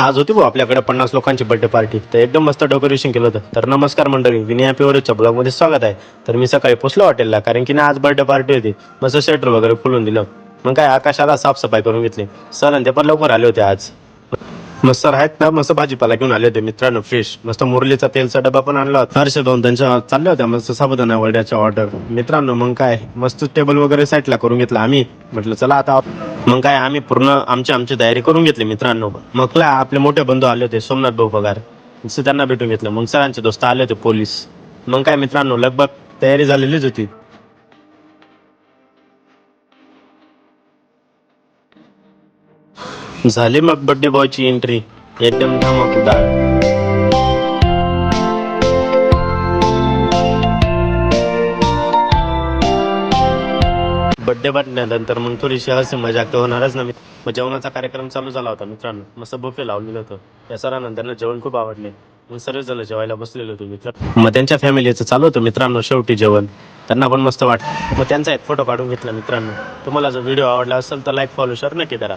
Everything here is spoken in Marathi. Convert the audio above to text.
आज होती भाऊ आपल्याकडे 50 लोकांची बर्थडे पार्टी, तर एकदम मस्त डेकोरेशन केलं होतं. तर नमस्कार मंडळी, विनय हॅपीवरच्या ब्लॉग मध्ये स्वागत आहे. तर मी सकाळी पोचलो हॉटेलला, कारण की ना आज बर्थडे पार्टी होती. मस्त शटर वगैरे खोलून दिलं. मग काय आकाशाला साफसफाई करून घेतली. सर आणि ते पण लवकर आले होते आज. मस्त सर आहेत ना, मस्त भाजीपाला घेऊन आले होते मित्रांनो, फ्रेश. मस्त मुरलीचा तेलचा डबा पण आणला होता. हर्षद भाऊ त्यांच्या चालल्या होत्या मस्त साबुदाणा वड्याच्या ऑर्डर मित्रांनो. मग काय मस्त टेबल वगैरे साईडला करून घेतला आम्ही. म्हटलं चला आता. मग काय आम्ही पूर्ण आमची तयारी करून घेतली मित्रांनो. मग काय आपले मोठे बंधू आले होते, सोमनाथ भाऊ पगार, त्यांना भेटून घेतलं. मग सरांचे दोस्त आले होते पोलीस. मग काय मित्रांनो, लगभग तयारी झालेलीच होती. झाली मग बर्थडे बॉयची एंट्री, एकदम धमाकेदार. बर्थडे म्हटल्यानंतर मग थोडीशी हसी मजाक तर होणारच ना. मग जेवणाचा कार्यक्रम चालू झाला होता मित्रांनो. मस्त बुफे लावलेलं होतं. या सरांना त्यांना जेवण खूप आवडले. मग सर्वजण जेवायला बसलेले होते मित्र. मग त्यांच्या फॅमिलीचं चालू होतं मित्रांनो शेवटी जेवण. त्यांना पण मस्त वाटलं. मग त्यांचा एक फोटो काढून घेतला मित्रांनो. तुम्हाला जर व्हिडिओ आवडला असेल तर लाईक फॉलो शेअर नक्की करा.